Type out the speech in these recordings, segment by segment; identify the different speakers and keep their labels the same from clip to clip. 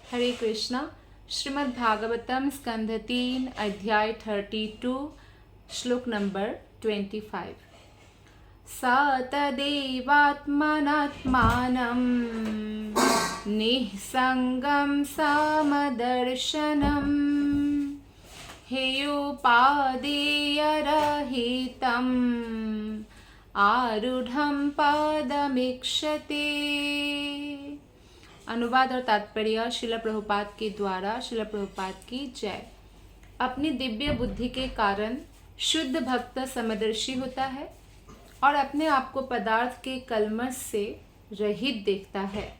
Speaker 1: हरे कृष्णा। श्रीमद् भागवतम स्कंध 3 अध्याय 32 श्लोक नंबर 25। स तदेवात्मनात्मानं निःसङ्गं समदर्शनम् हेयोपादेयरहितम् आरूढ़ं पदमीक्षते। अनुवाद और तात्पर्य श्रील प्रभुपाद के द्वारा। श्रील प्रभुपाद की जय। अपनी दिव्य बुद्धि के कारण शुद्ध भक्त समदर्शी होता है और अपने आप को पदार्थ के कल्मश से रहित देखता है।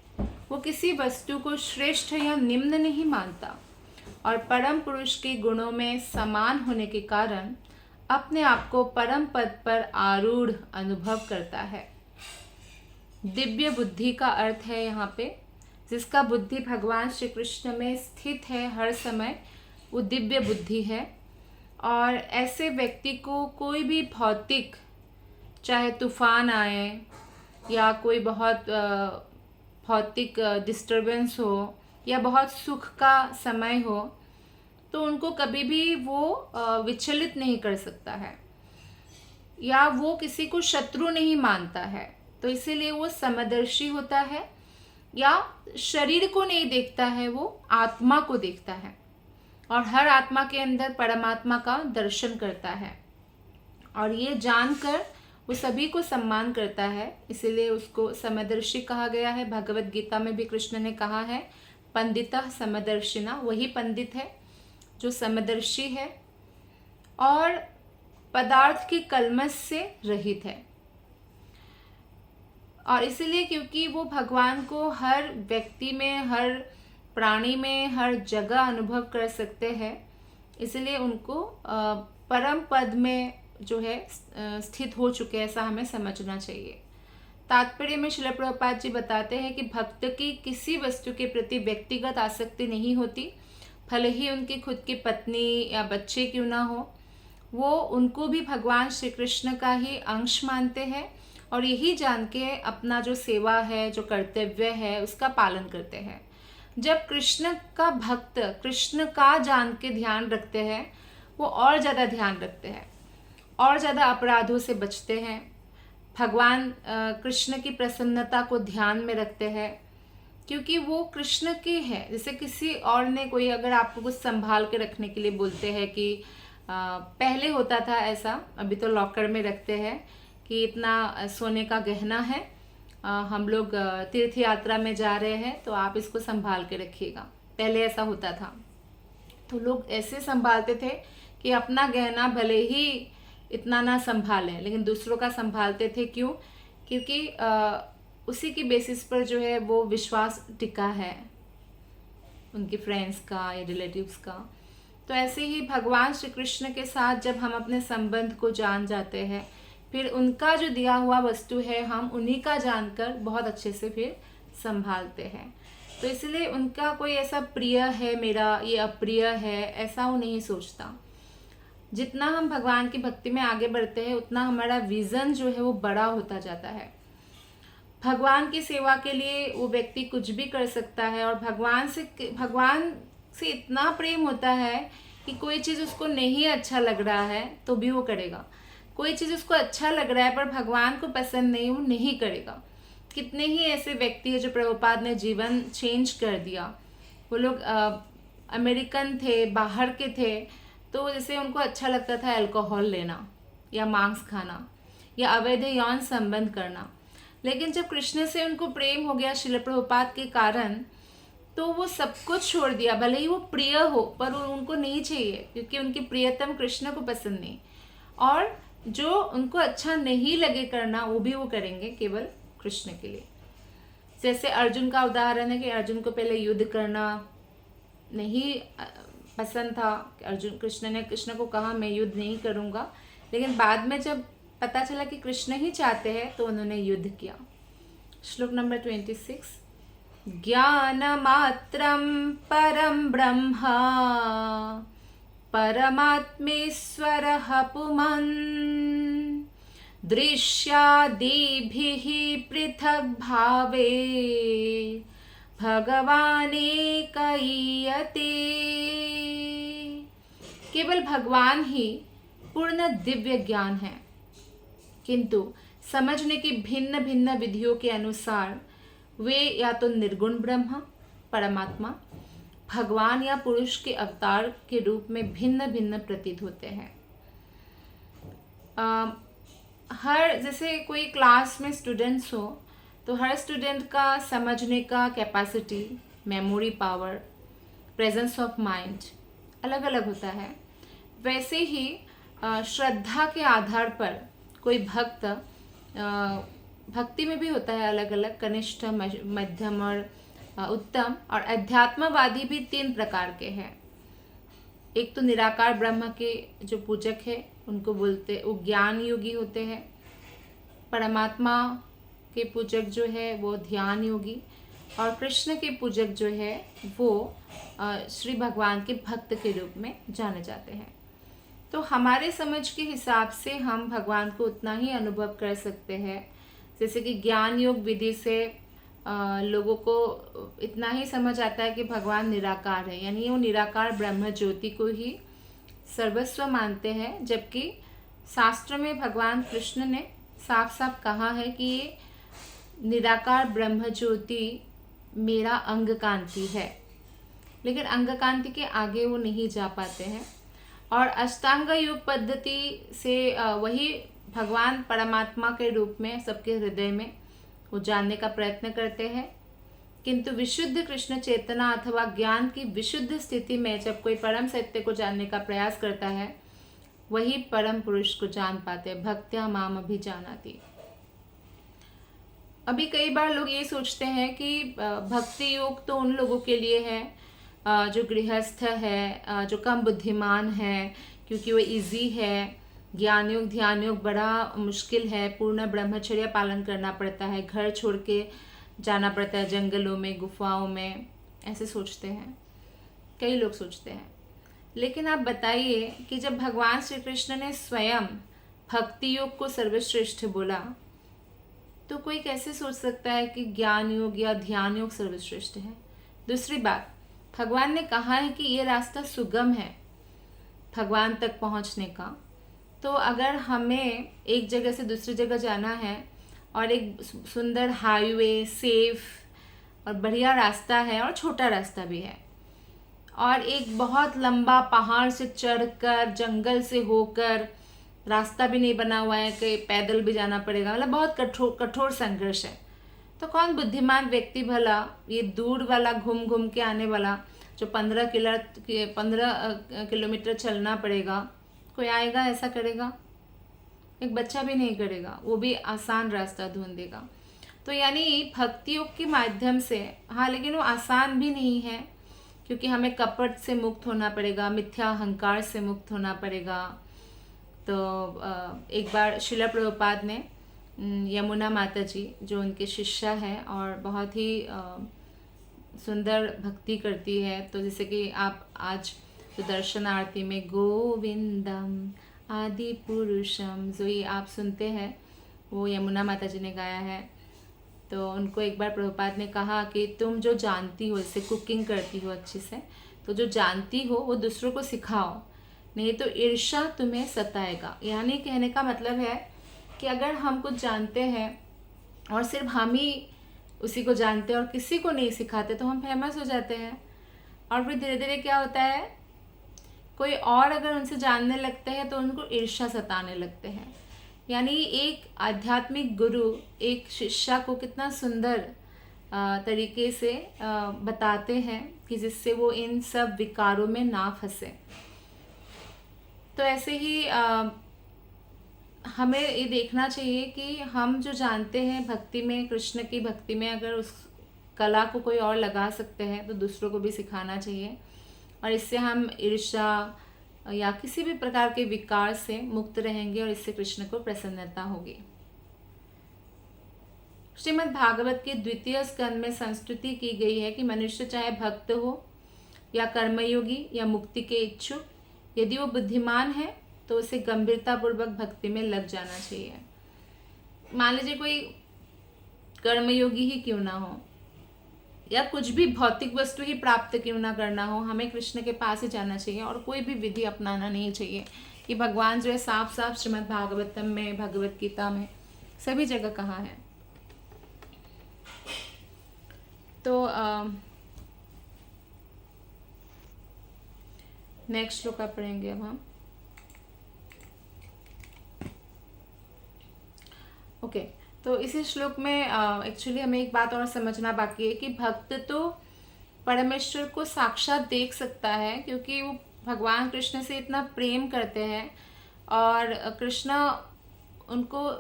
Speaker 1: वो किसी वस्तु को श्रेष्ठ या निम्न नहीं मानता और परम पुरुष के गुणों में समान होने के कारण अपने आप को परम पद पर आरूढ़ अनुभव करता है। दिव्य बुद्धि का अर्थ है यहाँ पे जिसका बुद्धि भगवान श्री कृष्ण में स्थित है हर समय, वो दिव्य बुद्धि है। और ऐसे व्यक्ति को कोई भी भौतिक, चाहे तूफान आए या कोई बहुत भौतिक डिस्टर्बेंस हो या बहुत सुख का समय हो, तो उनको कभी भी वो विचलित नहीं कर सकता है या वो किसी को शत्रु नहीं मानता है। तो इसीलिए वो समदर्शी होता है या शरीर को नहीं देखता है, वो आत्मा को देखता है और हर आत्मा के अंदर परमात्मा का दर्शन करता है। और ये जानकर वो सभी को सम्मान करता है, इसीलिए उसको समदर्शी कहा गया है। भगवत गीता में भी कृष्ण ने कहा है पंडितः समदर्शिना, वही पंडित है जो समदर्शी है और पदार्थ की कल्मश से रहित है। और इसलिए क्योंकि वो भगवान को हर व्यक्ति में, हर प्राणी में, हर जगह अनुभव कर सकते हैं, इसलिए उनको परम पद में जो है स्थित हो चुके हैं, ऐसा हमें समझना चाहिए। तात्पर्य में श्रील प्रभुपाद जी बताते हैं कि भक्त की किसी वस्तु के प्रति व्यक्तिगत आसक्ति नहीं होती, भले ही उनकी खुद की पत्नी या बच्चे क्यों ना हो, वो उनको भी भगवान श्री कृष्ण का ही अंश मानते हैं और यही जान के अपना जो सेवा है, जो कर्तव्य है, उसका पालन करते हैं। जब कृष्ण का भक्त कृष्ण का जान के ध्यान रखते हैं, वो और ज़्यादा ध्यान रखते हैं और ज़्यादा अपराधों से बचते हैं। भगवान कृष्ण की प्रसन्नता को ध्यान में रखते हैं क्योंकि वो कृष्ण के हैं। जैसे किसी और ने, कोई अगर आपको कुछ संभाल के रखने के लिए बोलते हैं कि पहले होता था ऐसा, अभी तो लॉकर में रखते हैं कि इतना सोने का गहना है, हम लोग तीर्थ यात्रा में जा रहे हैं तो आप इसको संभाल के रखिएगा। पहले ऐसा होता था, तो लोग ऐसे संभालते थे कि अपना गहना भले ही इतना ना संभालें लेकिन दूसरों का संभालते थे। क्यों? क्योंकि उसी की बेसिस पर जो है वो विश्वास टिका है उनके फ्रेंड्स का या रिलेटिव्स का। तो ऐसे ही भगवान श्री कृष्ण के साथ जब हम अपने संबंध को जान जाते हैं, फिर उनका जो दिया हुआ वस्तु है हम उन्हीं का जानकर बहुत अच्छे से फिर संभालते हैं। तो इसलिए उनका कोई ऐसा प्रिय है मेरा, ये अप्रिय है, ऐसा वो नहीं सोचता। जितना हम भगवान की भक्ति में आगे बढ़ते हैं उतना हमारा विजन जो है वो बड़ा होता जाता है। भगवान की सेवा के लिए वो व्यक्ति कुछ भी कर सकता है और भगवान से इतना प्रेम होता है कि कोई चीज़ उसको नहीं अच्छा लग रहा है तो भी वो करेगा। कोई चीज़ उसको अच्छा लग रहा है पर भगवान को पसंद नहीं, वो नहीं करेगा। कितने ही ऐसे व्यक्ति हैं जो प्रभुपाद ने जीवन चेंज कर दिया। वो लोग अमेरिकन थे, बाहर के थे, तो जैसे उनको अच्छा लगता था अल्कोहल लेना या मांस खाना या अवैध यौन संबंध करना, लेकिन जब कृष्ण से उनको प्रेम हो गया श्रील प्रभुपाद के कारण, तो वो सब कुछ छोड़ दिया। भले ही वो प्रिय हो पर उनको नहीं चाहिए क्योंकि उनकी प्रियतम कृष्ण को पसंद नहीं, और जो उनको अच्छा नहीं लगे करना वो भी वो करेंगे केवल कृष्ण के लिए। जैसे अर्जुन का उदाहरण है कि अर्जुन को पहले युद्ध करना नहीं पसंद था। कृष्ण को कहा मैं युद्ध नहीं करूँगा, लेकिन बाद में जब पता चला कि कृष्ण ही चाहते हैं तो उन्होंने युद्ध किया। श्लोक नंबर 26। ज्ञानमात्रं परं ब्रह्म परमात्मेश्वरः पुमन् दृश्यादिभिः पृथग् भावे भगवानेकैयते। केवल भगवान ही पूर्ण दिव्य ज्ञान है, किंतु समझने की भिन्न भिन्न विधियों के अनुसार वे या तो निर्गुण ब्रह्म परमात्मा, भगवान या पुरुष के अवतार के रूप में भिन्न भिन्न प्रतीत होते हैं। हर जैसे कोई क्लास में स्टूडेंट्स हो तो हर स्टूडेंट का समझने का capacity, memory power, presence of mind अलग अलग होता है। वैसे ही श्रद्धा के आधार पर कोई भक्त, भक्ति में भी होता है अलग अलग, कनिष्ठ, मध्यम और उत्तम। और अध्यात्मवादी भी 3 प्रकार के हैं। एक तो निराकार ब्रह्म के जो पूजक है उनको बोलते, वो ज्ञान योगी होते हैं। परमात्मा के पूजक जो है वो ध्यान योगी, और कृष्ण के पूजक जो है वो श्री भगवान के भक्त के रूप में जाने जाते हैं। तो हमारे समझ के हिसाब से हम भगवान को उतना ही अनुभव कर सकते हैं, जैसे कि ज्ञान योग विधि से लोगों को इतना ही समझ आता है कि भगवान निराकार है, यानी वो निराकार ब्रह्म ज्योति को ही सर्वस्व मानते हैं। जबकि शास्त्र में भगवान कृष्ण ने साफ साफ कहा है कि ये निराकार ब्रह्म ज्योति मेरा अंग कांति है, लेकिन अंग कांति के आगे वो नहीं जा पाते हैं। और अष्टांग योग पद्धति से वही भगवान परमात्मा के रूप में सबके हृदय में वो जानने का प्रयत्न करते हैं। किंतु विशुद्ध कृष्ण चेतना अथवा ज्ञान की विशुद्ध स्थिति में जब कोई परम सत्य को जानने का प्रयास करता है, वही परम पुरुष को जान पाते हैं। भक्त्या माम अभिजानाति। अभी कई बार लोग ये सोचते हैं कि भक्ति योग तो उन लोगों के लिए है जो गृहस्थ है, जो कम बुद्धिमान है, क्योंकि वो इजी है। ज्ञान योग ध्यान योग बड़ा मुश्किल है, पूर्ण ब्रह्मचर्य पालन करना पड़ता है, घर छोड़ के जाना पड़ता है जंगलों में, गुफाओं में, ऐसे सोचते हैं, कई लोग सोचते हैं। लेकिन आप बताइए कि जब भगवान श्री कृष्ण ने स्वयं भक्ति योग को सर्वश्रेष्ठ बोला, तो कोई कैसे सोच सकता है कि ज्ञान योग या ध्यान योग सर्वश्रेष्ठ है। दूसरी बात, भगवान ने कहा है कि ये रास्ता सुगम है भगवान तक पहुंचने का। तो अगर हमें एक जगह से दूसरी जगह जाना है और एक सुंदर हाईवे, सेफ और बढ़िया रास्ता है, और छोटा रास्ता भी है, और एक बहुत लंबा पहाड़ से चढ़कर जंगल से होकर रास्ता भी नहीं बना हुआ है कि पैदल भी जाना पड़ेगा, मतलब बहुत कठोर संघर्ष है, तो कौन बुद्धिमान व्यक्ति भला ये दूर वाला घूम घूम के आने वाला जो 15 किलोमीटर चलना पड़ेगा, कोई आएगा ऐसा करेगा? एक बच्चा भी नहीं करेगा, वो भी आसान रास्ता ढूंढेगा। तो यानी भक्ति योग के माध्यम से, हाँ, लेकिन वो आसान भी नहीं है, क्योंकि हमें कपट से मुक्त होना पड़ेगा, मिथ्या अहंकार से मुक्त होना पड़ेगा। तो एक बार शिला प्रभुपाद ने यमुना माता जी, जो उनके शिष्या है और बहुत ही सुंदर भक्ति करती है, तो जैसे कि आप आज तो दर्शन आरती में गोविंदम आदि पुरुषम, जो ये आप सुनते हैं, वो यमुना माता जी ने गाया है। तो उनको एक बार प्रभुपाद ने कहा कि तुम जो जानती हो, जैसे कुकिंग करती हो अच्छे से, तो जो जानती हो वो दूसरों को सिखाओ, नहीं तो ईर्ष्या तुम्हें सताएगा। यानी कहने का मतलब है कि अगर हम कुछ जानते हैं और सिर्फ हम ही उसी को जानते हैं और किसी को नहीं सिखाते, तो हम फेमस हो जाते हैं, और फिर धीरे धीरे क्या होता है, कोई और अगर उनसे जानने लगते हैं तो उनको ईर्ष्या सताने लगते हैं। यानी एक आध्यात्मिक गुरु एक शिष्या को कितना सुंदर तरीके से बताते हैं कि जिससे वो इन सब विकारों में ना फंसे। तो ऐसे ही हमें ये देखना चाहिए कि हम जो जानते हैं भक्ति में, कृष्ण की भक्ति में, अगर उस कला को कोई और लगा सकते हैं तो दूसरों को भी सिखाना चाहिए, और इससे हम ईर्ष्या या किसी भी प्रकार के विकार से मुक्त रहेंगे, और इससे कृष्ण को प्रसन्नता होगी। श्रीमद् भागवत के 2 स्कंद में संस्तुति की गई है कि मनुष्य चाहे भक्त हो या कर्मयोगी या मुक्ति के इच्छुक, यदि वो बुद्धिमान है तो उसे गंभीरतापूर्वक भक्ति में लग जाना चाहिए। मान लीजिए कोई कर्मयोगी ही क्यों ना हो या कुछ भी भौतिक वस्तु ही प्राप्त क्यों ना करना हो, हमें कृष्ण के पास ही जाना चाहिए और कोई भी विधि अपनाना नहीं चाहिए। कि भगवान जो है साफ साफ श्रीमद् भागवतम में, भगवत गीता में, सभी जगह कहा है। तो नेक्स्ट श्लोक पढ़ेंगे अब हम। ओके, तो इसी श्लोक में एक्चुअली हमें एक बात और समझना बाकी है कि भक्त तो परमेश्वर को साक्षात देख सकता है, क्योंकि वो भगवान कृष्ण से इतना प्रेम करते हैं और कृष्ण उनको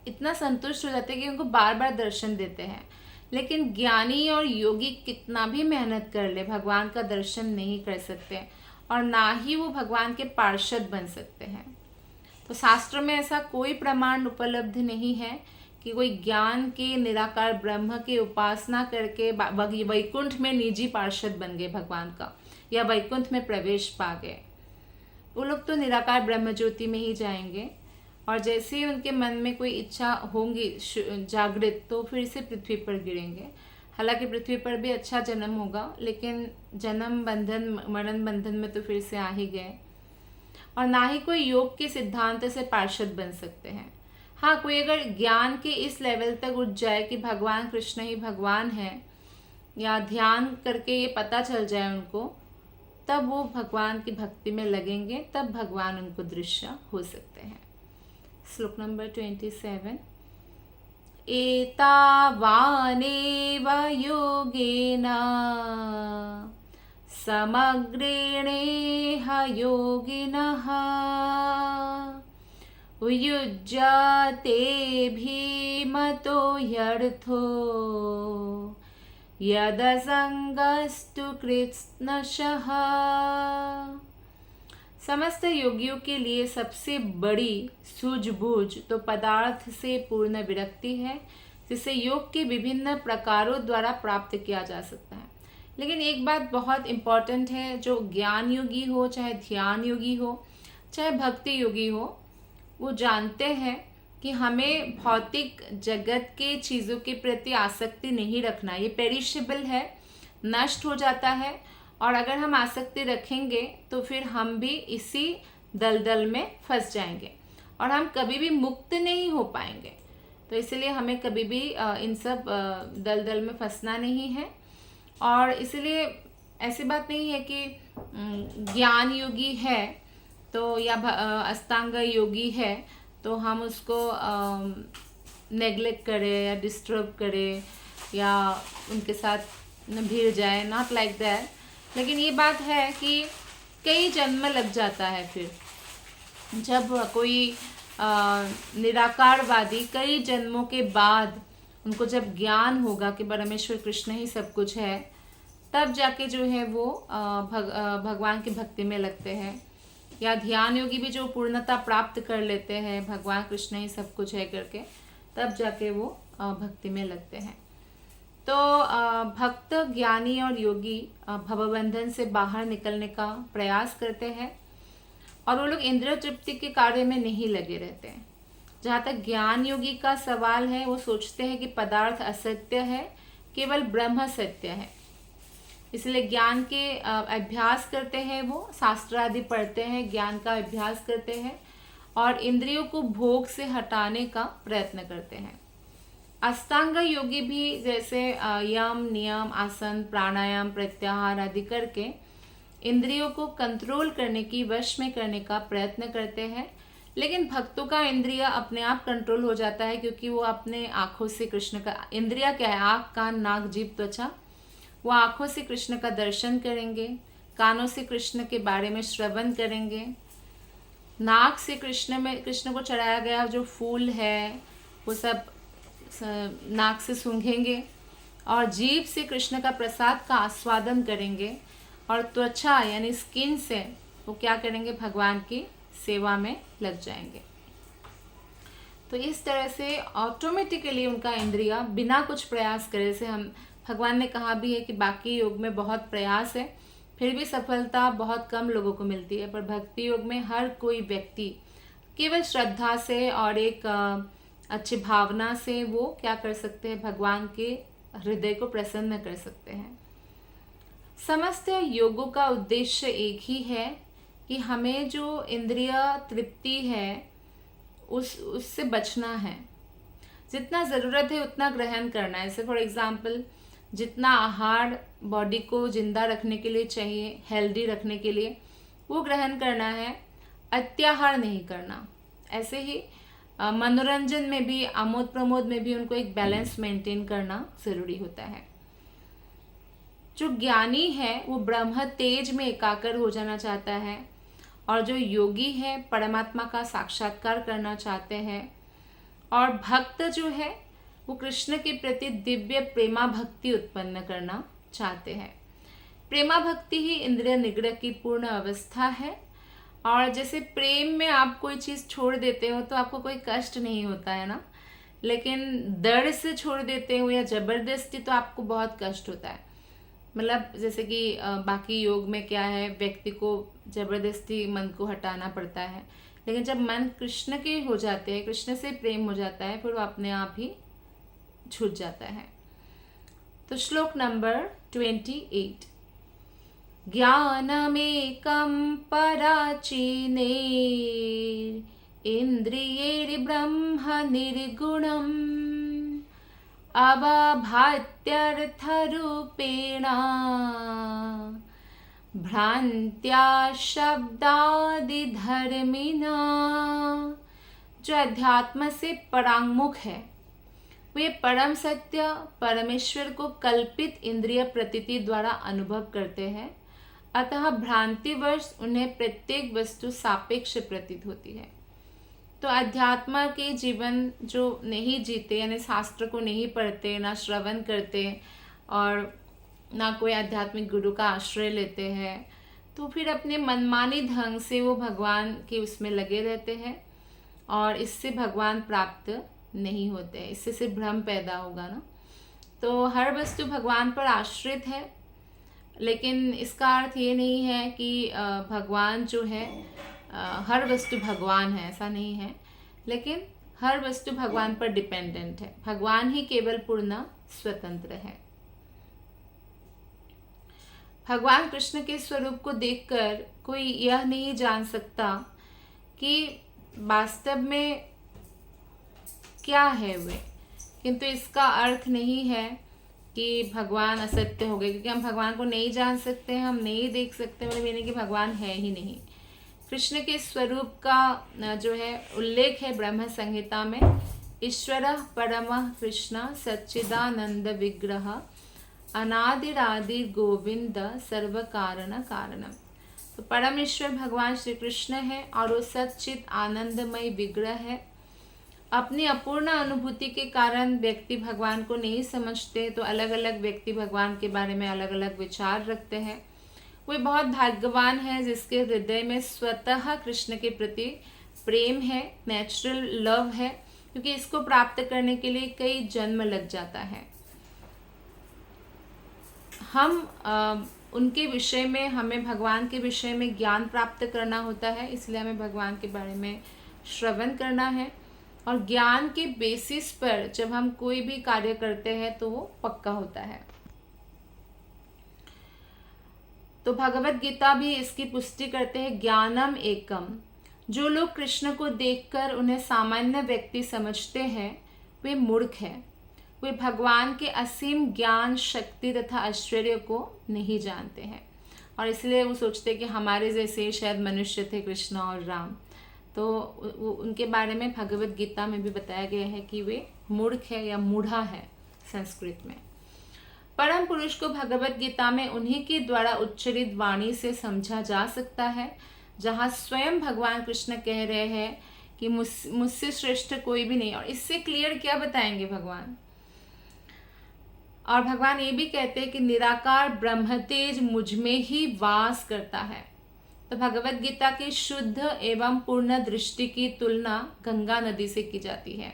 Speaker 1: इतना संतुष्ट हो जाते हैं कि उनको बार बार दर्शन देते हैं। लेकिन ज्ञानी और योगी कितना भी मेहनत कर ले, भगवान का दर्शन नहीं कर सकते और ना ही वो भगवान के पार्षद बन सकते हैं। तो शास्त्र में ऐसा कोई प्रमाण उपलब्ध नहीं है कि कोई ज्ञान के निराकार ब्रह्म की उपासना करके वैकुंठ में निजी पार्षद बन गए भगवान का, या वैकुंठ में प्रवेश पा गए। वो लोग तो निराकार ब्रह्म ज्योति में ही जाएंगे और जैसे ही उनके मन में कोई इच्छा होंगी जागृत, तो फिर से पृथ्वी पर गिरेंगे। हालांकि पृथ्वी पर भी अच्छा जन्म होगा, लेकिन जन्म बंधन मरण बंधन में तो फिर से आ ही गए। और ना ही कोई योग के सिद्धांत से पार्षद बन सकते हैं। हाँ, कोई अगर ज्ञान के इस लेवल तक उठ जाए कि भगवान कृष्ण ही भगवान है, या ध्यान करके ये पता चल जाए उनको, तब वो भगवान की भक्ति में लगेंगे, तब भगवान उनको दृश्य हो सकते हैं। श्लोक नंबर 27। एतावानेव योगेन समग्रेणेह योगिनः युज्यते भीमतो यर्थो यदसंगस्तु कृत्स्नशः। समस्त योगियों के लिए सबसे बड़ी सूझबूझ तो पदार्थ से पूर्ण विरक्ति है, जिसे योग के विभिन्न प्रकारों द्वारा प्राप्त किया जा सकता है। लेकिन एक बात बहुत इम्पॉर्टेंट है, जो ज्ञान योगी हो, चाहे ध्यान योगी हो, चाहे भक्ति योगी हो, वो जानते हैं कि हमें भौतिक जगत के चीज़ों के प्रति आसक्ति नहीं रखना। ये पेरिशेबल है, नष्ट हो जाता है, और अगर हम आसक्ति रखेंगे तो फिर हम भी इसी दलदल में फंस जाएंगे और हम कभी भी मुक्त नहीं हो पाएंगे। तो इसलिए हमें कभी भी इन सब दलदल में फंसना नहीं है। और इसलिए ऐसी बात नहीं है कि ज्ञान योगी है तो या अष्टांग योगी है तो हम उसको नेग्लेक्ट करें या डिस्टर्ब करें या उनके साथ भिड़ जाए, नॉट लाइक दैट। लेकिन ये बात है कि कई जन्म लग जाता है। फिर जब कोई निराकारवादी कई जन्मों के बाद उनको जब ज्ञान होगा कि परमेश्वर कृष्ण ही सब कुछ है, तब जाके जो है वो भगवान की भक्ति में लगते हैं। या ध्यान योगी भी जो पूर्णता प्राप्त कर लेते हैं भगवान कृष्ण ही सब कुछ है करके, तब जाके वो भक्ति में लगते हैं। तो भक्त, ज्ञानी और योगी भवबंधन से बाहर निकलने का प्रयास करते हैं और वो लोग इंद्रिय तृप्ति के कार्य में नहीं लगे रहते हैं। जहाँ तक ज्ञान योगी का सवाल है, वो सोचते हैं कि पदार्थ असत्य है, केवल ब्रह्म सत्य है। इसलिए ज्ञान के अभ्यास करते हैं, वो शास्त्र आदि पढ़ते हैं, ज्ञान का अभ्यास करते हैं और इंद्रियों को भोग से हटाने का प्रयत्न करते हैं। अष्टांग योगी भी जैसे यम, नियम, आसन, प्राणायाम, प्रत्याहार आदि करके इंद्रियों को कंट्रोल करने की, वश में करने का प्रयत्न करते हैं। लेकिन भक्तों का इंद्रिय अपने आप कंट्रोल हो जाता है, क्योंकि वो अपने आँखों से कृष्ण का, इंद्रिय क्या है, आँख, कान, नाक, जीभ, त्वचा, वो आँखों से कृष्ण का दर्शन करेंगे, कानों से कृष्ण के बारे में श्रवण करेंगे, नाक से कृष्ण को चढ़ाया गया जो फूल है वो सब नाक से सूंघेंगे और जीभ से कृष्ण का प्रसाद का आस्वादन करेंगे और त्वचा यानी स्किन से वो क्या करेंगे, भगवान की सेवा में लग जाएंगे। तो इस तरह से ऑटोमेटिकली उनका इंद्रिया बिना कुछ प्रयास करे, से हम भगवान ने कहा भी है कि बाकी योग में बहुत प्रयास है फिर भी सफलता बहुत कम लोगों को मिलती है, पर भक्ति योग में हर कोई व्यक्ति केवल श्रद्धा से और एक अच्छी भावना से वो क्या कर सकते हैं, भगवान के हृदय को प्रसन्न कर सकते हैं। समस्त योगों का उद्देश्य एक ही है कि हमें जो इंद्रिय तृप्ति है उससे बचना है। जितना ज़रूरत है उतना ग्रहण करना है। जैसे फॉर एग्जांपल जितना आहार बॉडी को जिंदा रखने के लिए चाहिए, हेल्दी रखने के लिए, वो ग्रहण करना है, अत्याहार नहीं करना। ऐसे ही मनोरंजन में भी, आमोद प्रमोद में भी उनको एक बैलेंस मेंटेन करना ज़रूरी होता है। जो ज्ञानी है वो ब्रह्म तेज में एकाकर हो जाना चाहता है, और जो योगी है परमात्मा का साक्षात्कार करना चाहते हैं, और भक्त जो है वो कृष्ण के प्रति दिव्य प्रेमा भक्ति उत्पन्न करना चाहते हैं। प्रेमा भक्ति ही इंद्रिय निग्रह की पूर्ण अवस्था है। और जैसे प्रेम में आप कोई चीज़ छोड़ देते हो तो आपको कोई कष्ट नहीं होता है ना, लेकिन दर्द से छोड़ देते हो या ज़बरदस्ती तो आपको बहुत कष्ट होता है। मतलब जैसे कि बाकी योग में क्या है, व्यक्ति को ज़बरदस्ती मन को हटाना पड़ता है, लेकिन जब मन कृष्ण के हो जाते हैं, कृष्ण से प्रेम हो जाता है, फिर वो अपने आप ही छूट जाता है। तो श्लोक नंबर 28। ज्ञानमेकं पराचीने इन्द्रियैर्ब्रह्म निर्गुणम् अवभात्यर्थरूपेण भ्रांत्या शब्दादिधर्मिणा। जो अध्यात्म से परांगमुख है वे परम सत्य परमेश्वर को कल्पित इंद्रिय प्रतीति द्वारा अनुभव करते हैं, अतः भ्रांतिवश उन्हें प्रत्येक वस्तु सापेक्ष प्रतीत होती है। तो अध्यात्म के जीवन जो नहीं जीते, यानी शास्त्र को नहीं पढ़ते, ना श्रवण करते और ना कोई आध्यात्मिक गुरु का आश्रय लेते हैं, तो फिर अपने मनमानी ढंग से वो भगवान के उसमें लगे रहते हैं, और इससे भगवान प्राप्त नहीं होते हैं। इससे सिर्फ भ्रम पैदा होगा ना। तो हर वस्तु भगवान पर आश्रित है, लेकिन इसका अर्थ ये नहीं है कि भगवान जो है हर वस्तु भगवान है, ऐसा नहीं है। लेकिन हर वस्तु भगवान पर डिपेंडेंट है, भगवान ही केवल पूर्ण स्वतंत्र है। भगवान कृष्ण के स्वरूप को देखकर कोई यह नहीं जान सकता कि वास्तव में क्या है वे, किंतु इसका अर्थ नहीं है कि भगवान असत्य हो गए, क्योंकि हम भगवान को नहीं जान सकते हैं, हम नहीं देख सकते, मतलब ये नहीं कि भगवान है ही नहीं। कृष्ण के स्वरूप का जो है उल्लेख है ब्रह्म संहिता में, ईश्वर परमः कृष्ण सच्चिदानंद विग्रह अनादिरादि गोविंद सर्व कारण कारणम। तो परमेश्वर भगवान श्री कृष्ण है और वो सच्चित आनंदमय विग्रह है। अपनी अपूर्ण अनुभूति के कारण व्यक्ति भगवान को नहीं समझते, तो अलग अलग व्यक्ति भगवान के बारे में अलग अलग विचार रखते हैं। वे बहुत भाग्यवान है जिसके हृदय में स्वतः कृष्ण के प्रति प्रेम है, नेचुरल लव है, क्योंकि इसको प्राप्त करने के लिए कई जन्म लग जाता है। हम उनके विषय में, हमें भगवान के विषय में ज्ञान प्राप्त करना होता है, इसलिए हमें भगवान के बारे में श्रवण करना है, और ज्ञान के बेसिस पर जब हम कोई भी कार्य करते हैं तो वो पक्का होता है। तो भगवत गीता भी इसकी पुष्टि करते हैं, ज्ञानम एकम। जो लोग कृष्ण को देखकर उन्हें सामान्य व्यक्ति समझते हैं वे मूर्ख हैं, वे भगवान के असीम ज्ञान, शक्ति तथा ऐश्वर्य को नहीं जानते हैं, और इसलिए वो सोचते हैं कि हमारे जैसे शायद मनुष्य थे कृष्ण और राम। तो उनके बारे में भगवत गीता में भी बताया गया है कि वे मूर्ख है या मूढ़ा है संस्कृत में। परम पुरुष को भगवत गीता में उन्हीं के द्वारा उच्चरित वाणी से समझा जा सकता है, जहाँ स्वयं भगवान कृष्ण कह रहे हैं कि मुझसे श्रेष्ठ कोई भी नहीं। और इससे क्लियर क्या बताएंगे भगवान? और भगवान ये भी कहते हैं कि निराकार ब्रह्म तेज मुझ में ही वास करता है। तो भगवत गीता की शुद्ध एवं पूर्ण दृष्टि की तुलना गंगा नदी से की जाती है।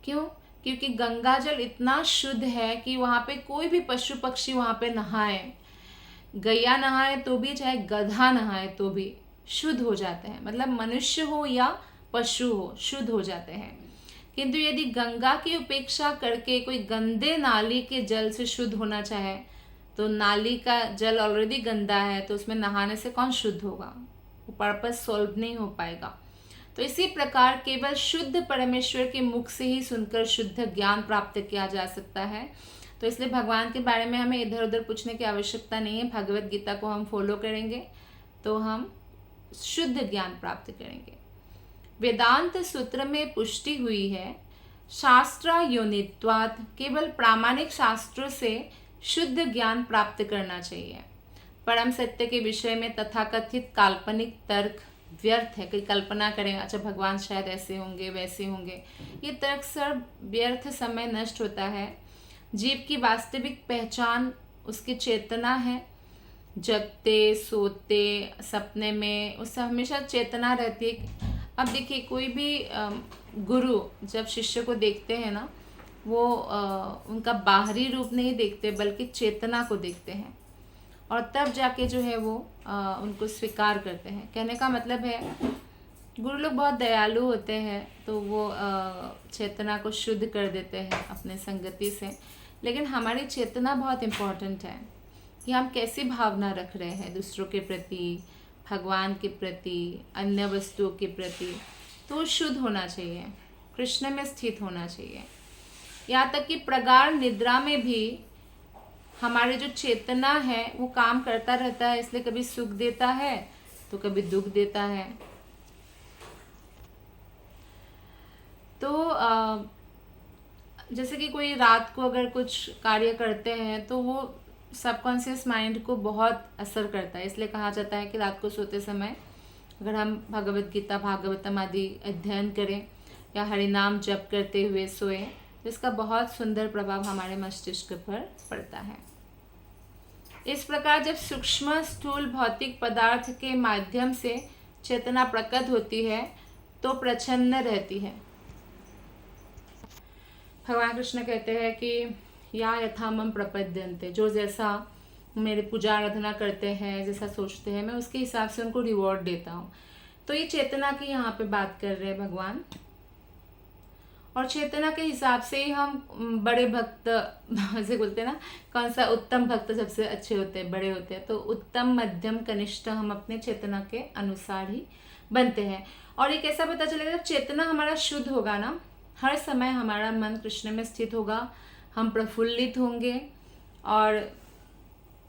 Speaker 1: क्यों? क्योंकि गंगा जल इतना शुद्ध है कि वहाँ पे कोई भी पशु पक्षी वहाँ पे नहाए, गैया नहाए तो भी, चाहे गधा नहाए तो भी शुद्ध हो जाते हैं। मतलब मनुष्य हो या पशु हो, शुद्ध हो जाते हैं। किंतु यदि गंगा की उपेक्षा करके कोई गंदे नाली के जल से शुद्ध होना चाहे, तो नाली का जल ऑलरेडी गंदा है, तो उसमें नहाने से कौन शुद्ध होगा, वो पर्पस सॉल्व नहीं हो पाएगा। तो इसी प्रकार केवल शुद्ध परमेश्वर के मुख से ही सुनकर शुद्ध ज्ञान प्राप्त किया जा सकता है। तो इसलिए भगवान के बारे में हमें इधर उधर पूछने की आवश्यकता नहीं है। भगवत गीता को हम फॉलो करेंगे तो हम शुद्ध ज्ञान प्राप्त करेंगे। वेदांत सूत्र में पुष्टि हुई है, शास्त्र योनित्वात्, केवल प्रामाणिक शास्त्रों से शुद्ध ज्ञान प्राप्त करना चाहिए। परम सत्य के विषय में तथाकथित काल्पनिक तर्क व्यर्थ है। कोई कल्पना करें, अच्छा भगवान शायद ऐसे होंगे वैसे होंगे, ये तर्क सब व्यर्थ, समय नष्ट होता है। जीव की वास्तविक पहचान उसकी चेतना है। जगते सोते सपने में उससे हमेशा चेतना रहती है। अब देखिए, कोई भी गुरु जब शिष्य को देखते हैं ना, वो उनका बाहरी रूप नहीं देखते बल्कि चेतना को देखते हैं, और तब जाके जो है वो उनको स्वीकार करते हैं। कहने का मतलब है, गुरु लोग बहुत दयालु होते हैं, तो वो चेतना को शुद्ध कर देते हैं अपने संगति से। लेकिन हमारी चेतना बहुत इम्पोर्टेंट है कि हम कैसी भावना रख रहे हैं दूसरों के प्रति, भगवान के प्रति, अन्य वस्तुओं के प्रति। तो शुद्ध होना चाहिए, कृष्ण में स्थित होना चाहिए। यहाँ तक कि प्रगाढ़ निद्रा में भी हमारी जो चेतना है वो काम करता रहता है, इसलिए कभी सुख देता है तो कभी दुख देता है। तो जैसे कि कोई रात को अगर कुछ कार्य करते हैं तो वो सबकॉन्शियस माइंड को बहुत असर करता है। इसलिए कहा जाता है कि रात को सोते समय अगर हम भगवत गीता, भागवतम आदि अध्ययन करें या हरिनाम जप करते हुए सोएं, तो इसका बहुत सुंदर प्रभाव हमारे मस्तिष्क पर पड़ता है। इस प्रकार जब सूक्ष्म स्थूल भौतिक पदार्थ के माध्यम से चेतना प्रकट होती है तो प्रच्छन्न रहती है। भगवान कृष्ण कहते हैं कि या यथामम प्रपद्यन्ते, जो जैसा मेरे पूजा आराधना करते हैं, जैसा सोचते हैं, मैं उसके हिसाब से उनको रिवॉर्ड देता हूँ। तो ये चेतना की यहाँ पे बात कर रहे हैं भगवान, और चेतना के हिसाब से ही हम बड़े भक्त जैसे बोलते हैं ना, कौन सा उत्तम भक्त सबसे अच्छे होते हैं, बड़े होते हैं। तो उत्तम, मध्यम, कनिष्ठ हम अपने चेतना के अनुसार ही बनते हैं। और ये कैसा पता चलेगा, जब चेतना हमारा शुद्ध होगा ना, हर समय हमारा मन कृष्ण में स्थित होगा, हम प्रफुल्लित होंगे और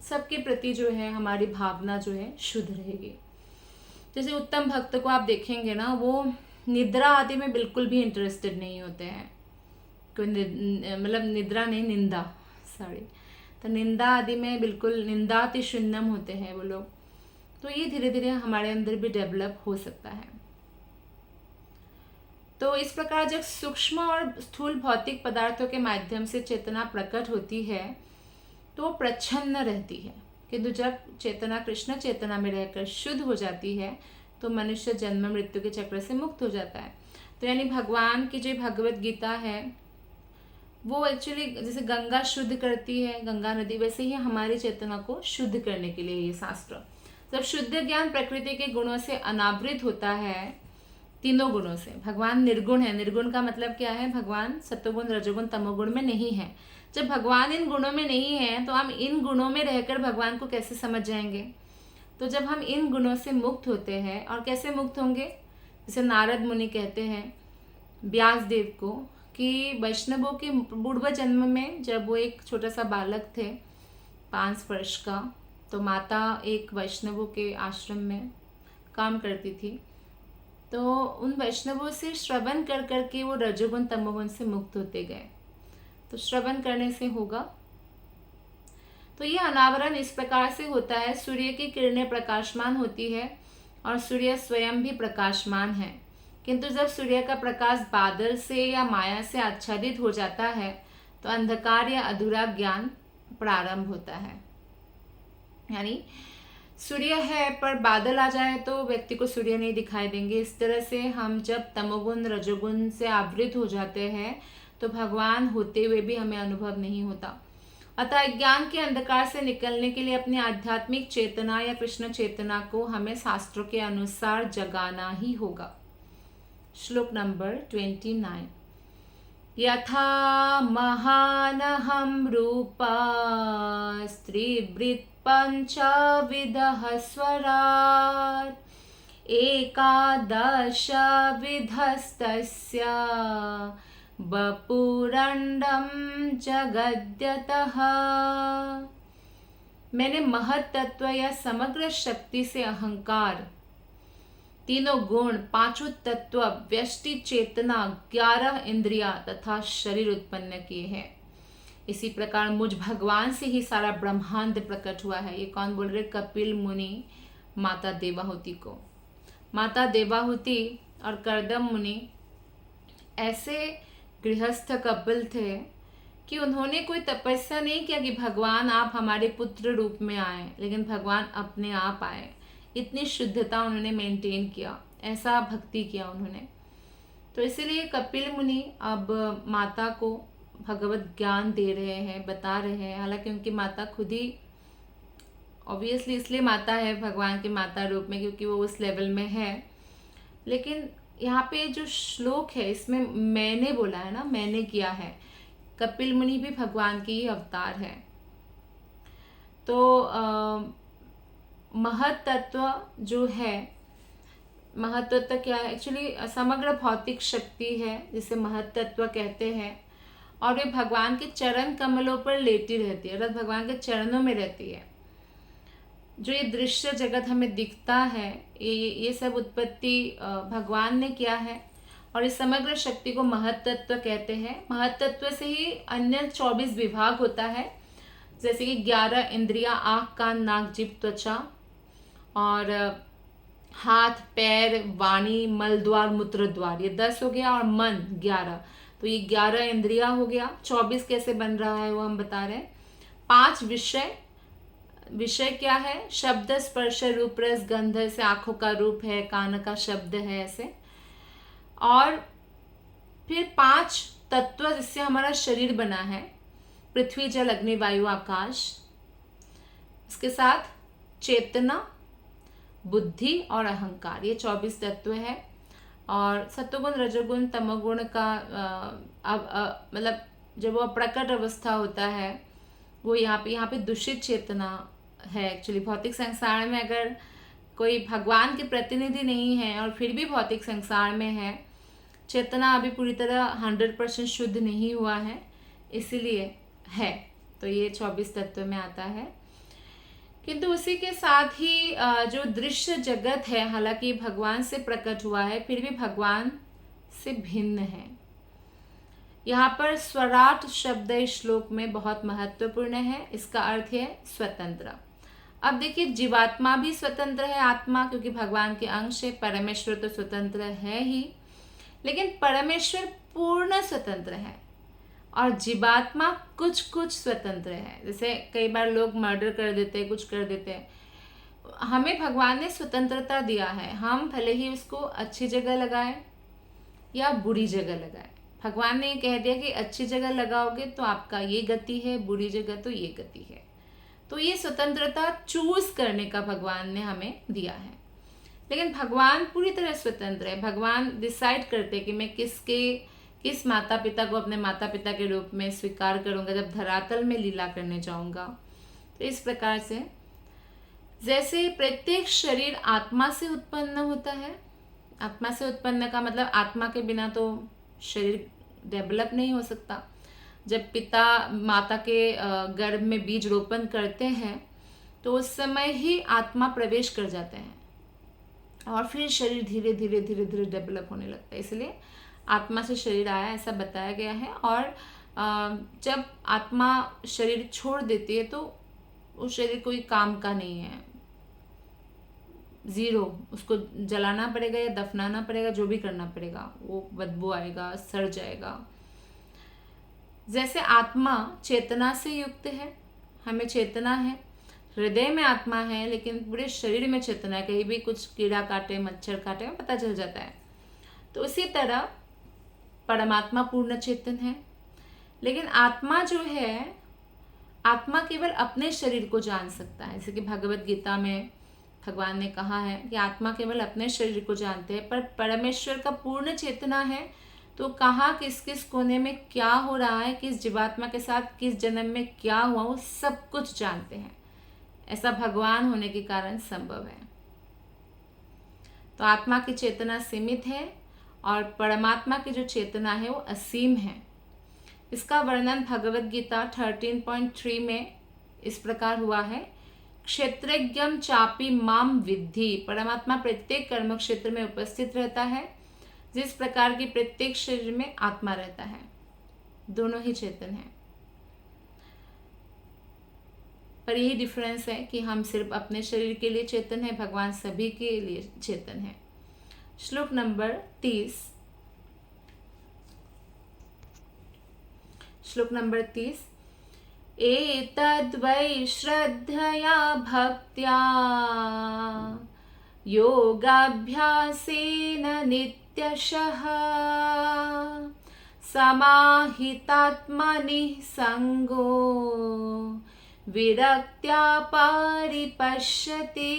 Speaker 1: सबके प्रति जो है हमारी भावना जो है शुद्ध रहेगी। जैसे उत्तम भक्त को आप देखेंगे ना, वो निद्रा आदि में बिल्कुल भी इंटरेस्टेड नहीं होते हैं। कोई मतलब निद्रा नहीं, निंदा, सॉरी, तो निंदा आदि में बिल्कुल निंदाति शून्यम होते हैं वो लोग। तो ये धीरे धीरे हमारे अंदर भी डेवलप हो सकता है। तो इस प्रकार जब सूक्ष्म और स्थूल भौतिक पदार्थों के माध्यम से चेतना प्रकट होती है तो प्रच्छन्न रहती है, किंतु जब चेतना कृष्ण चेतना में रहकर शुद्ध हो जाती है तो मनुष्य जन्म मृत्यु के चक्र से मुक्त हो जाता है। तो यानी भगवान की जो भगवत गीता है वो एक्चुअली जैसे गंगा शुद्ध करती है, गंगा नदी, वैसे ही हमारी चेतना को शुद्ध करने के लिए ये शास्त्र। जब शुद्ध ज्ञान प्रकृति के गुणों से अनावृत होता है, तीनों गुणों से, भगवान निर्गुण है। निर्गुण का मतलब क्या है, भगवान सत्वगुण रजोगुण तमोगुण में नहीं है। जब भगवान इन गुणों में नहीं है तो हम इन गुणों में रहकर भगवान को कैसे समझ जाएंगे। तो जब हम इन गुणों से मुक्त होते हैं, और कैसे मुक्त होंगे, जैसे नारद मुनि कहते हैं व्यास देव को कि वैष्णवों के पूर्व जन्म में जब वो एक छोटा सा बालक थे 5 वर्ष का, तो माता एक वैष्णवों के आश्रम में काम करती थी। तो उन वैष्णवों से श्रवण कर करके वो रजोगुण तमोगुण से मुक्त होते गए। तो श्रवण करने से होगा। तो ये अनावरण इस प्रकार से होता है, सूर्य की किरणें प्रकाशमान होती है और सूर्य स्वयं भी प्रकाशमान है, किंतु जब सूर्य का प्रकाश बादल से या माया से आच्छादित हो जाता है तो अंधकार या अधूरा ज्ञान प्रारंभ होता है। यानी सूर्य है पर बादल आ जाए तो व्यक्ति को सूर्य नहीं दिखाई देंगे। इस तरह से हम जब तमोगुण रजोगुण से आवृत हो जाते हैं तो भगवान होते हुए भी हमें अनुभव नहीं होता। अतः ज्ञान के अंधकार से निकलने के लिए अपनी आध्यात्मिक चेतना या कृष्ण चेतना को हमें शास्त्रों के अनुसार जगाना ही होगा। श्लोक नंबर 29। यथा महानहं रूपा स्त्रीवृत् पञ्चविधः स्वराट् एकादशविधस्तस्य वपुरण्डं जगद्यतः। मैंने महत तत्व या समग्र शक्ति से अहंकार, तीनों गुण, पांचों तत्व, व्यष्टि चेतना, 11 इंद्रिया तथा शरीर उत्पन्न किए हैं। इसी प्रकार मुझ भगवान से ही सारा ब्रह्मांड प्रकट हुआ है। ये कौन बोल रहे? कपिल मुनि माता देवाहुति को। माता देवाहुति और कर्दम मुनि ऐसे गृहस्थ कपिल थे कि उन्होंने कोई तपस्या नहीं किया कि भगवान आप हमारे पुत्र रूप में आए, लेकिन भगवान अपने आप आए। इतनी शुद्धता उन्होंने मेंटेन किया, ऐसा भक्ति किया उन्होंने। तो इसीलिए कपिल मुनि अब माता को भगवत ज्ञान दे रहे हैं, बता रहे हैं। हालांकि उनकी माता खुद ही ऑब्वियसली इसलिए माता है भगवान के माता रूप में, क्योंकि वो उस लेवल में है। लेकिन यहाँ पे जो श्लोक है इसमें मैंने बोला है ना, मैंने किया है। कपिल मुनि भी भगवान की ही अवतार है। तो महत तत्व जो है, महत तत्व क्या है? एक्चुअली समग्र भौतिक शक्ति है जिसे महत तत्व कहते हैं। और वे भगवान के चरण कमलों पर लेटी रहती है, अर्थात भगवान के चरणों में रहती है। जो ये दृश्य जगत हमें दिखता है, ये सब उत्पत्ति भगवान ने किया है। और इस समग्र शक्ति को महत तत्व कहते हैं। महत तत्व से ही अन्य 24 विभाग होता है, जैसे कि 11 इंद्रियां, आँख, कान, नाक, जीभ, त्वचा और हाथ, पैर, वाणी, मल द्वार, मूत्र द्वार, ये 10 हो गया। और मन 11, तो ये 11 इंद्रियां हो गया। 24 कैसे बन रहा है वो हम बता रहे हैं। 5 विषय, विषय क्या है? शब्द, स्पर्श, रूप, रस, गंध से आंखों का रूप है, कान का शब्द है, ऐसे। और फिर 5 तत्व जिससे हमारा शरीर बना है, पृथ्वी, जल, अग्नि, वायु, आकाश। इसके साथ चेतना, बुद्धि और अहंकार, ये 24 तत्व है। और सत्वगुण, रजोगुण, तमोगुण का मतलब जब वो प्रकट अवस्था होता है वो यहाँ पे दूषित चेतना है। एक्चुअली भौतिक संसार में अगर कोई भगवान के प्रतिनिधि नहीं है और फिर भी भौतिक संसार में है, चेतना अभी पूरी तरह 100% शुद्ध नहीं हुआ है, इसीलिए है। तो ये 24 तत्व में आता है। किंतु उसी के साथ ही जो दृश्य जगत है, हालांकि भगवान से प्रकट हुआ है, फिर भी भगवान से भिन्न है। यहाँ पर स्वराट शब्द इस श्लोक में बहुत महत्वपूर्ण है। इसका अर्थ है स्वतंत्र। अब देखिए, जीवात्मा भी स्वतंत्र है, आत्मा, क्योंकि भगवान के अंश है। परमेश्वर तो स्वतंत्र है ही, लेकिन परमेश्वर पूर्ण स्वतंत्र है और जीवात्मा कुछ कुछ स्वतंत्र है। जैसे कई बार लोग मर्डर कर देते हैं, कुछ कर देते हैं। हमें भगवान ने स्वतंत्रता दिया है, हम भले ही उसको अच्छी जगह लगाएं या बुरी जगह लगाएं। भगवान ने कह दिया कि अच्छी जगह लगाओगे तो आपका ये गति है, बुरी जगह तो ये गति है। तो ये स्वतंत्रता चूज करने का भगवान ने हमें दिया है। लेकिन भगवान पूरी तरह स्वतंत्र है। भगवान डिसाइड करते हैं कि मैं किस माता पिता को अपने माता पिता के रूप में स्वीकार करूंगा जब धरातल में लीला करने जाऊंगा। तो इस प्रकार से जैसे प्रत्येक शरीर आत्मा से उत्पन्न होता है, आत्मा से उत्पन्न का मतलब आत्मा के बिना तो शरीर डेवलप नहीं हो सकता। जब पिता माता के गर्भ में बीज रोपण करते हैं तो उस समय ही आत्मा प्रवेश कर जाते हैं और फिर शरीर धीरे धीरे धीरे धीरे डेवलप होने लगता है। इसलिए आत्मा से शरीर आया, ऐसा बताया गया है। और जब आत्मा शरीर छोड़ देती है तो उस शरीर कोई काम का नहीं है, जीरो। उसको जलाना पड़ेगा या दफनाना पड़ेगा, जो भी करना पड़ेगा, वो बदबू आएगा, सड़ जाएगा। जैसे आत्मा चेतना से युक्त है, हमें चेतना है, हृदय में आत्मा है, लेकिन पूरे शरीर में चेतना है। कहीं भी कुछ कीड़ा काटे, मच्छर काटे, पता चल जाता है। तो उसी तरह परमात्मा पूर्ण चेतन है। लेकिन आत्मा जो है, आत्मा केवल अपने शरीर को जान सकता है। जैसे कि भगवत गीता में भगवान ने कहा है कि आत्मा केवल अपने शरीर को जानते हैं, पर परमेश्वर का पूर्ण चेतना है तो कहाँ किस किस कोने में क्या हो रहा है, किस जीवात्मा के साथ किस जन्म में क्या हुआ, वो सब कुछ जानते हैं। ऐसा भगवान होने के कारण संभव है। तो आत्मा की चेतना सीमित है और परमात्मा की जो चेतना है वो असीम है। इसका वर्णन भगवत गीता 13.3 में इस प्रकार हुआ है, क्षेत्रज्ञम चापी माम विद्धि। परमात्मा प्रत्येक कर्म क्षेत्र में उपस्थित रहता है, जिस प्रकार की प्रत्येक शरीर में आत्मा रहता है। दोनों ही चेतन है, पर यही डिफरेंस है कि हम सिर्फ अपने शरीर के लिए चेतन है, भगवान सभी के लिए चेतन है। श्लोक नंबर 30। श्लोक नंबर 30। एतद्वै श्रद्धया भक्त्या योगाभ्यासेन नित्यशः समाहितात्मनि संगो विरक्त्या परिपश्यति।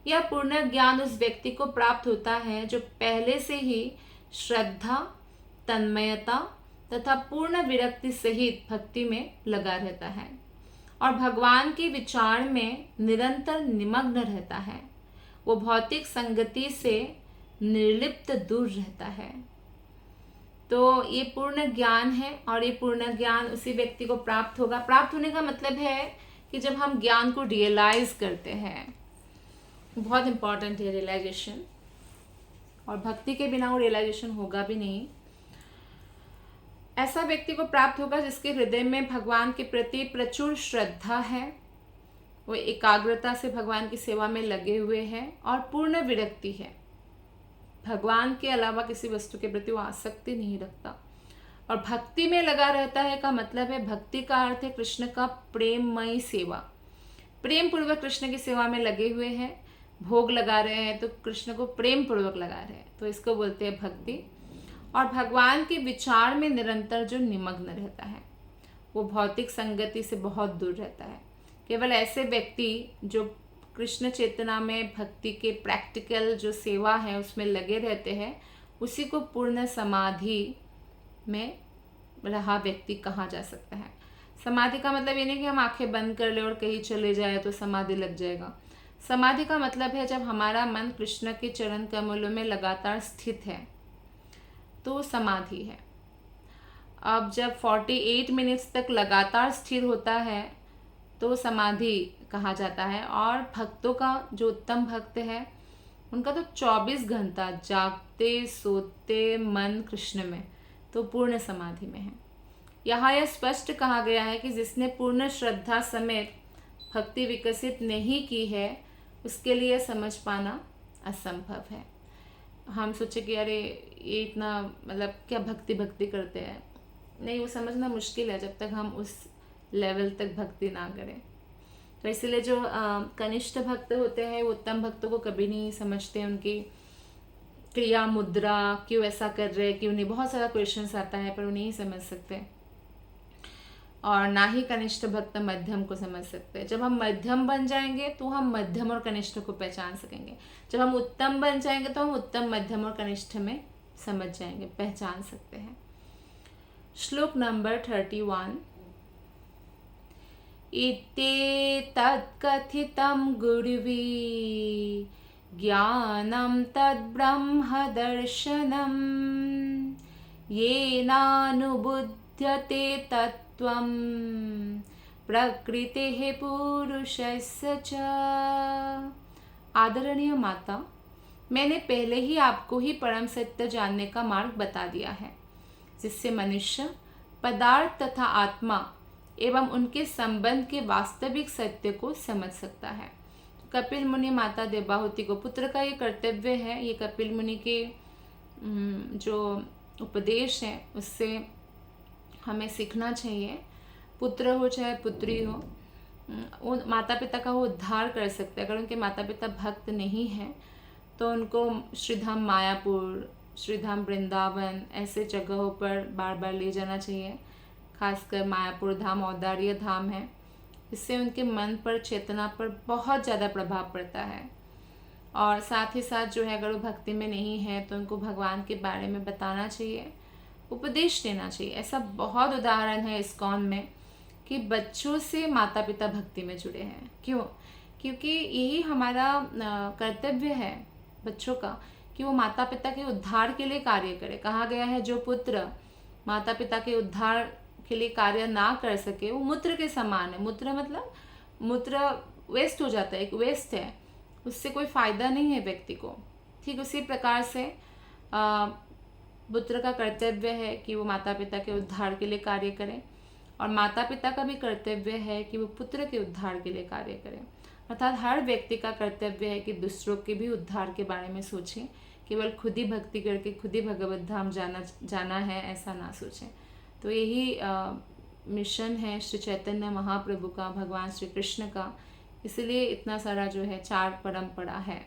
Speaker 1: यह पूर्ण ज्ञान उस व्यक्ति को प्राप्त होता है जो पहले से ही श्रद्धा, तन्मयता तथा पूर्ण विरक्ति सहित भक्ति में लगा रहता है और भगवान के विचार में निरंतर निमग्न रहता है। वो भौतिक संगति से निर्लिप्त दूर रहता है। तो ये पूर्ण ज्ञान है और ये पूर्ण ज्ञान उसी व्यक्ति को प्राप्त होगा। प्राप्त होने का मतलब है कि जब हम ज्ञान को रियलाइज करते हैं, बहुत इंपॉर्टेंट है रियलाइजेशन, और भक्ति के बिना वो रियलाइजेशन होगा भी नहीं। ऐसा व्यक्ति को प्राप्त होगा जिसके हृदय में भगवान के प्रति प्रचुर श्रद्धा है, वो एकाग्रता से भगवान की सेवा में लगे हुए हैं और पूर्ण विरक्ति है। भगवान के अलावा किसी वस्तु के प्रति वो आसक्ति नहीं रखता और भक्ति में लगा रहता है का मतलब है, भक्ति का अर्थ है कृष्ण का प्रेममयी सेवा। प्रेम पूर्वक कृष्ण की सेवा में लगे हुए हैं, भोग लगा रहे हैं तो कृष्ण को प्रेम पूर्वक लगा रहे हैं, तो इसको बोलते हैं भक्ति। और भगवान के विचार में निरंतर जो निमग्न रहता है, वो भौतिक संगति से बहुत दूर रहता है। केवल ऐसे व्यक्ति जो कृष्ण चेतना में भक्ति के प्रैक्टिकल जो सेवा है उसमें लगे रहते हैं, उसी को पूर्ण समाधि में रहा व्यक्ति कहा जा सकता है। समाधि का मतलब ये नहीं कि हम आंखें बंद कर ले और कहीं चले जाए तो समाधि लग जाएगा। समाधि का मतलब है जब हमारा मन कृष्ण के चरण कमलों में लगातार स्थित है तो समाधि है। अब जब 48 मिनट्स तक लगातार स्थिर होता है तो समाधि कहा जाता है। और भक्तों का जो उत्तम भक्त है उनका तो 24 घंटा जागते सोते मन कृष्ण में, तो पूर्ण समाधि में है। यहाँ यह स्पष्ट कहा गया है कि जिसने पूर्ण श्रद्धा समेत भक्ति विकसित नहीं की है उसके लिए समझ पाना असंभव है। हम सोचे कि अरे ये इतना मतलब क्या भक्ति भक्ति करते हैं, नहीं, वो समझना मुश्किल है जब तक हम उस लेवल तक भक्ति ना करें। तो इसलिए जो कनिष्ठ भक्त होते हैं वो उत्तम भक्तों को कभी नहीं समझते, उनकी क्रिया मुद्रा क्यों ऐसा कर रहे हैं क्यों नहीं, बहुत सारा क्वेश्चंस आता है पर वो नहीं समझ सकते। और ना ही कनिष्ठ भक्त मध्यम को समझ सकते हैं। जब हम मध्यम बन जाएंगे तो हम मध्यम और कनिष्ठ को पहचान सकेंगे। जब हम उत्तम बन जाएंगे तो हम उत्तम, मध्यम और कनिष्ठ में समझ जाएंगे, पहचान सकते हैं। श्लोक नंबर 31। इति तत्कथितं गुरुवी ज्ञानं तद्ब्रह्म दर्शनम् येनानुबुध्यते तत्त्वं प्रकृतेः पुरुषस्य च। आदरणीय माता, मैंने पहले ही आपको ही परम सत्य जानने का मार्ग बता दिया है, जिससे मनुष्य पदार्थ तथा आत्मा एवं उनके संबंध के वास्तविक सत्य को समझ सकता है। कपिल मुनि माता देवाहुति को, पुत्र का ये कर्तव्य है, ये कपिल मुनि के जो उपदेश है उससे हमें सीखना चाहिए। पुत्र हो चाहे पुत्री हो, उन माता पिता का वो उद्धार कर सकते हैं। अगर उनके माता पिता भक्त नहीं हैं तो उनको श्रीधाम मायापुर, श्रीधाम वृंदावन ऐसे जगहों पर बार बार ले जाना चाहिए। खासकर मायापुर धाम औदार्य धाम है, इससे उनके मन पर, चेतना पर बहुत ज़्यादा प्रभाव पड़ता है। और साथ ही साथ जो है अगर वो भक्ति में नहीं है तो उनको भगवान के बारे में बताना चाहिए, उपदेश देना चाहिए। ऐसा बहुत उदाहरण है इस्कॉन में कि बच्चों से माता पिता भक्ति में जुड़े हैं। क्यों? क्योंकि यही हमारा कर्तव्य है बच्चों का कि वो माता पिता के उद्धार के लिए कार्य करे। कहा गया है जो पुत्र माता पिता के उद्धार के लिए कार्य ना कर सके वो मूत्र के समान है। मूत्र मतलब मूत्र वेस्ट हो जाता है, एक वेस्ट है, उससे कोई फायदा नहीं है व्यक्ति को। ठीक उसी प्रकार से पुत्र का कर्तव्य है कि वो माता पिता के उद्धार के लिए कार्य करें, और माता पिता का भी कर्तव्य है कि वो पुत्र के उद्धार के लिए कार्य करें। अर्थात हर व्यक्ति का कर्तव्य है कि दूसरों के भी उद्धार के बारे में सोचें, केवल खुद ही भक्ति करके खुद ही भगवत धाम जाना है ऐसा ना सोचें। तो यही मिशन है श्री चैतन्य महाप्रभु का, भगवान श्री कृष्ण का। इसलिए इतना सारा जो है 4 परंपरा है।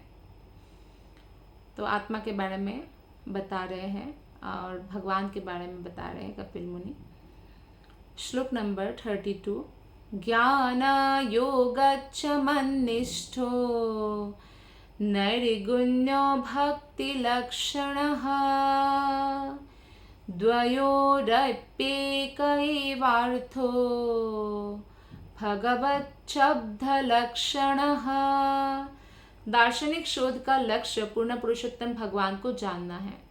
Speaker 1: तो आत्मा के बारे में बता रहे हैं और भगवान के बारे में बता रहे हैं कपिल मुनि। श्लोक नंबर 32। ज्ञान योगच्च मन्निष्ठो नैर्गुण्यो भक्ति लक्षणः द्वयोरप्येक एवार्थो भगवच्छब्द लक्षणः। दार्शनिक शोध का लक्ष्य पूर्ण पुरुषोत्तम भगवान को जानना है।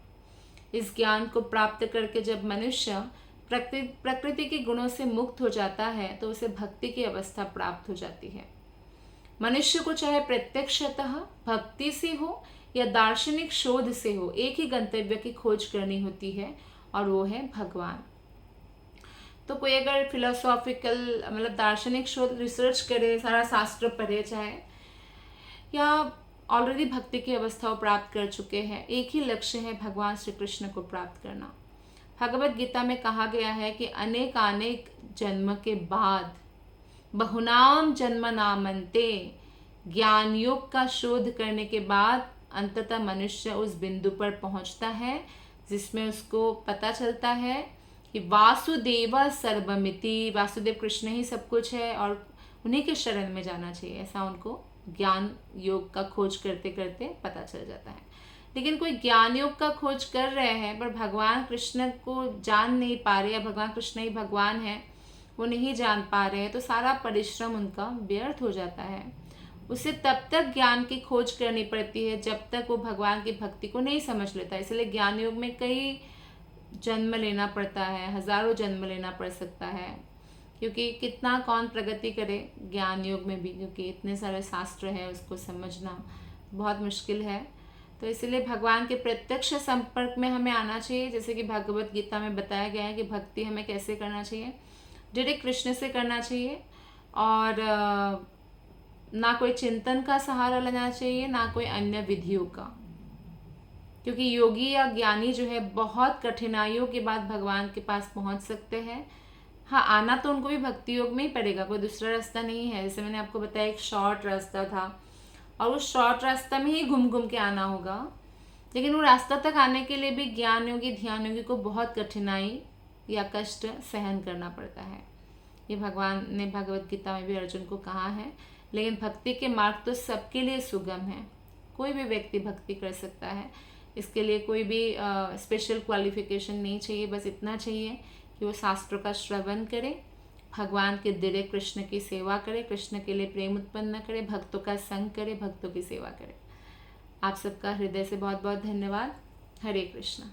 Speaker 1: इस ज्ञान को प्राप्त करके जब मनुष्य प्रकृति के गुणों से मुक्त हो जाता है तो उसे भक्ति की अवस्था प्राप्त हो जाती है। मनुष्य को चाहे प्रत्यक्षतः भक्ति से हो या दार्शनिक शोध से हो, एक ही गंतव्य की खोज करनी होती है और वो है भगवान। तो कोई अगर फिलोसॉफिकल मतलब दार्शनिक शोध रिसर्च करे, सारा शास्त्र पढ़े, चाहे या ऑलरेडी भक्ति की अवस्था को प्राप्त कर चुके हैं, एक ही लक्ष्य है भगवान श्री कृष्ण को प्राप्त करना। भगवत गीता में कहा गया है कि अनेक जन्म के बाद बहुनाम जन्म नामन्ते, ज्ञान योग का शोध करने के बाद अंततः मनुष्य उस बिंदु पर पहुंचता है जिसमें उसको पता चलता है कि वासुदेव सर्वमिति, वासुदेव कृष्ण ही सब कुछ है और उन्हीं के शरण में जाना चाहिए। ऐसा उनको ज्ञान योग का खोज करते करते पता चल जाता है। लेकिन कोई ज्ञान योग का खोज कर रहे हैं पर भगवान कृष्ण को जान नहीं पा रहे, या भगवान कृष्ण ही भगवान है वो नहीं जान पा रहे हैं, तो सारा परिश्रम उनका व्यर्थ हो जाता है। उसे तब तक ज्ञान की खोज करनी पड़ती है जब तक वो भगवान की भक्ति को नहीं समझ लेता। इसलिए ज्ञान योग में कई जन्म लेना पड़ता है, हजारों जन्म लेना पड़ सकता है, क्योंकि कितना कौन प्रगति करे ज्ञान योग में भी, क्योंकि इतने सारे शास्त्र है उसको समझना बहुत मुश्किल है। तो इसलिए भगवान के प्रत्यक्ष संपर्क में हमें आना चाहिए। जैसे कि भगवत गीता में बताया गया है कि भक्ति हमें कैसे करना चाहिए, डायरेक्ट कृष्ण से करना चाहिए, और ना कोई चिंतन का सहारा लेना चाहिए, ना कोई अन्य विधियों का। क्योंकि योगी या ज्ञानी जो है बहुत कठिनाइयों के बाद भगवान के पास पहुंच सकते हैं। हाँ, आना तो उनको भी भक्ति योग में ही पड़ेगा, कोई दूसरा रास्ता नहीं है। जैसे मैंने आपको बताया एक शॉर्ट रास्ता था और उस शॉर्ट रास्ता में ही घूम घूम के आना होगा, लेकिन वो रास्ता तक आने के लिए भी ज्ञान योगी ध्यान योगी को बहुत कठिनाई या कष्ट सहन करना पड़ता है। ये भगवान ने भगवत गीता में भी अर्जुन को कहा है। लेकिन भक्ति के मार्ग तो सबके लिए सुगम है, कोई भी व्यक्ति भक्ति कर सकता है। इसके लिए कोई भी स्पेशल क्वालिफिकेशन नहीं चाहिए, बस इतना चाहिए कि वो शास्त्रों का श्रवण करे, भगवान के दिव्य कृष्ण की सेवा करे, कृष्ण के लिए प्रेम उत्पन्न करे, भक्तों का संग करे, भक्तों की सेवा करे। आप सबका हृदय से बहुत बहुत धन्यवाद। हरे कृष्ण।